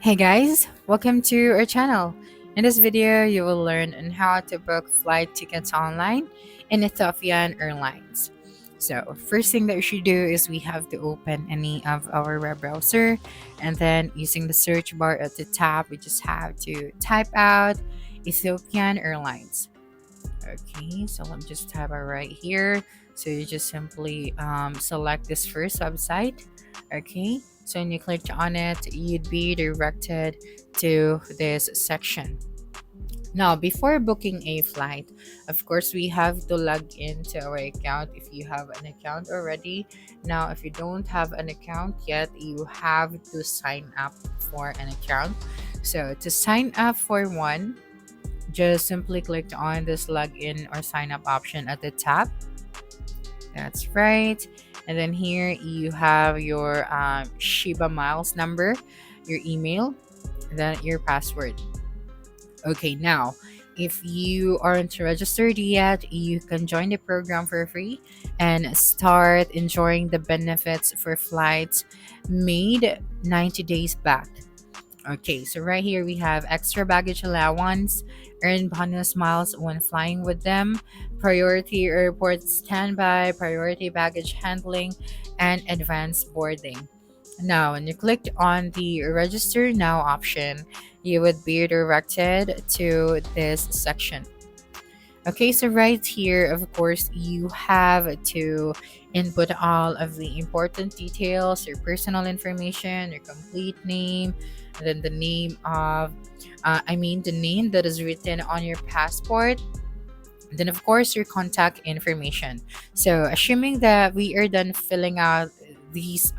Hey guys, welcome to our channel. In this video, you will learn on how to book flight tickets online in Ethiopian Airlines. So, first thing that we should do is we have to open any of our web browser, and then using the search bar at the top, we just have to type out Ethiopian Airlines. Okay, so let me just type it right here. So you just simply select this first website. Okay, so when you click on it, you'd be directed to this section. Now, before booking a flight, of course, we have to log into our account if you have an account already. Now, if you don't have an account yet, you have to sign up for an account. So, to sign up for one, just simply click on this login or sign up option at the top. That's right. And then here you have your Shiba Miles number, your email, then your password. Okay, now if you aren't registered yet, you can join the program for free and start enjoying the benefits for flights made 90 days back. Okay, so right here we have extra baggage allowance, earn bonus miles when flying with them, priority airport standby, priority baggage handling, and advanced boarding. Now, when you clicked on the register now option, you would be directed to this section. Okay, so right here, of course, you have to input all of the important details, your personal information, your complete name, and then the name of, the name that is written on your passport. And then, of course, your contact information. So, assuming that we are done filling out these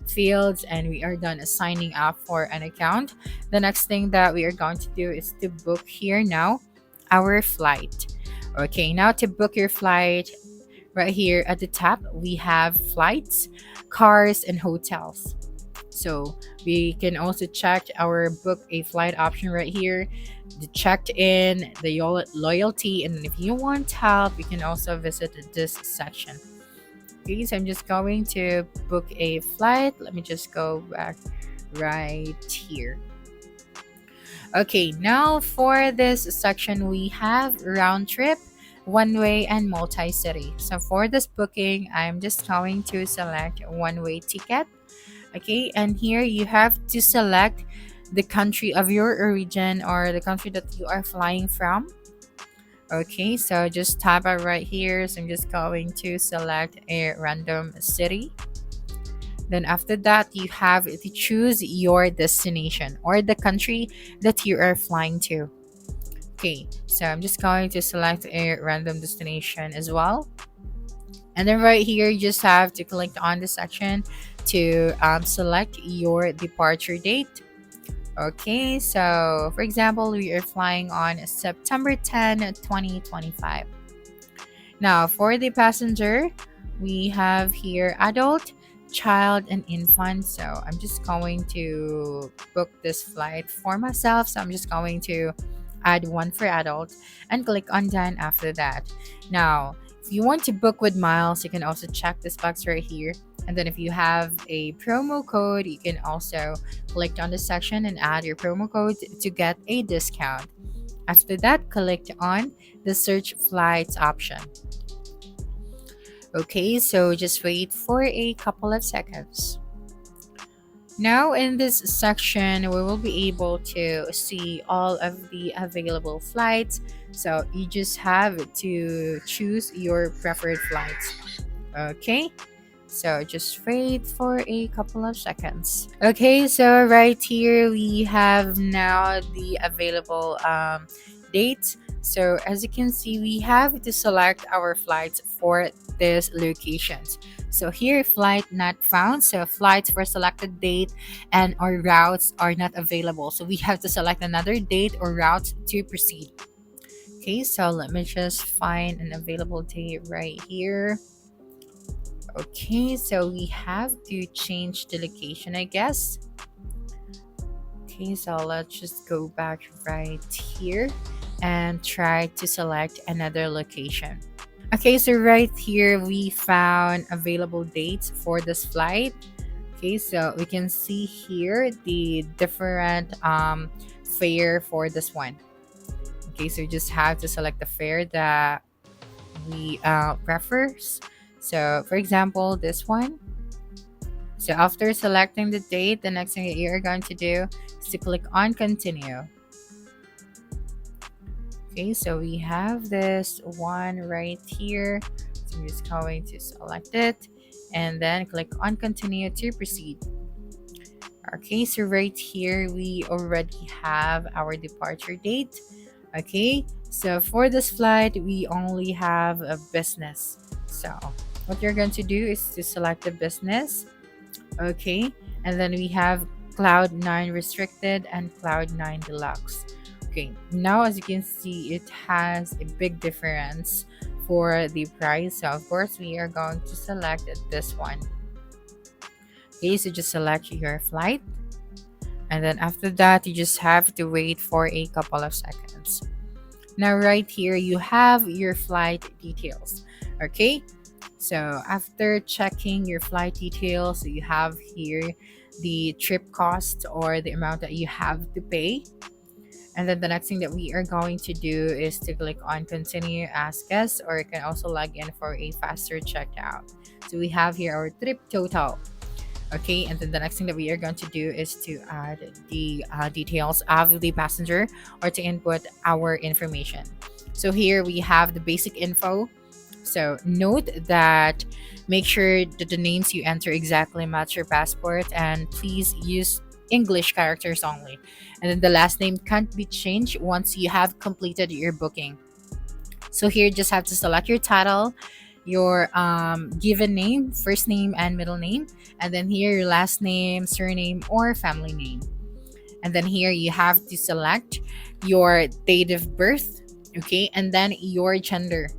fields and we are done signing up for an account, the next thing that we are going to do is to book here now our flight. Okay, now to book your flight, right here at the top, we have flights, cars, and hotels. So we can also check our book a flight option right here, the checked in, the loyalty, and if you want help, you can also visit this section. Okay, so I'm just going to book a flight. Let me just go back right here. Okay, now for this section, we have round trip, one way, and multi city. So for this booking, I'm just going to select one way ticket. Okay, and here you have to select the country of your origin or the country that you are flying from. Okay, so just tap it right here. So I'm just going to select a random city. Then after that, you have to choose your destination or the country that you are flying to. Okay, so I'm just going to select a random destination as well. And then right here, you just have to click on the section to select your departure date. Okay, so for example, we are flying on September 10, 2025. Now, for the passenger, we have here adult, child, and infant. So I'm just going to book this flight for myself. So I'm just going to add one for adult and click on done after that. Now, if you want to book with miles, you can also check this box right here. And then if you have a promo code, you can also click on the section and add your promo code to get a discount. After that, click on the search flights option. Okay, so just wait for a couple of seconds. Now in this section, we will be able to see all of the available flights. So you just have to choose your preferred flights. Okay, so just wait for a couple of seconds. Okay, so right here we have now the available dates. So as you can see, we have to select our flights for these locations. So here, flight not found. So flights for selected date and or routes are not available. So we have to select another date or route to proceed. Okay, so let me just find an available date right here. Okay, so we have to change the location, I guess. Okay, so let's just go back right here and try to select another location. Okay, so right here we found available dates for this flight. Okay, so we can see here the different fare for this one. Okay, so you just have to select the fare that we prefers. So for example, this one. So after selecting the date, the next thing that you're going to do is to click on continue. Okay, so we have this one right here. So I'm just going to select it and then click on continue to proceed. Okay, so right here we already have our departure date. Okay, so for this flight we only have a business. So what you're going to do is to select the business. Okay, and then we have Cloud 9 restricted and Cloud 9 deluxe. Okay, now as you can see, it has a big difference for the price. So of course we are going to select this one. Okay, so just select your flight, and then after that you just have to wait for a couple of seconds. Now right here you have your flight details. Okay, so after checking your flight details, you have here the trip cost or the amount that you have to pay. And then the next thing that we are going to do is to click on continue as guest, or you can also log in for a faster checkout. So we have here our trip total. Okay, and then the next thing that we are going to do is to add the details of the passenger or to input our information. So here we have the basic info. So note that make sure that the names you enter exactly match your passport, and please use English characters only. And then the last name can't be changed once you have completed your booking. So here just have to select your title, your given name, first name and middle name, and then here your last name, surname, or family name. And then here you have to select your date of birth, okay, and then your gender.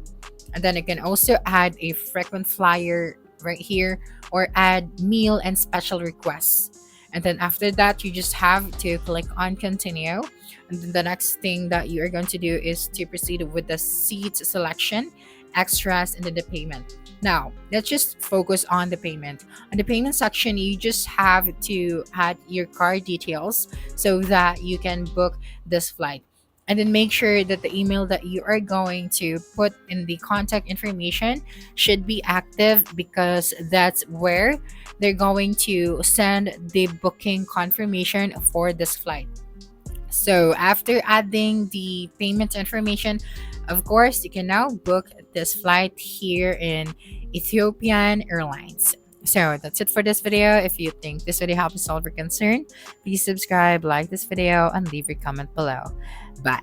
And then you can also add a frequent flyer right here or add meal and special requests. And then after that, you just have to click on continue. And then the next thing that you are going to do is to proceed with the seat selection, extras, and then the payment. Now, let's just focus on the payment. On the payment section, you just have to add your card details so that you can book this flight. And then make sure that the email that you are going to put in the contact information should be active, because that's where they're going to send the booking confirmation for this flight. So after adding the payment information, of course, you can now book this flight here in Ethiopian Airlines. So that's it for this video. If you think this video helped solve your concern, please subscribe, like this video, and leave your comment below. Bye.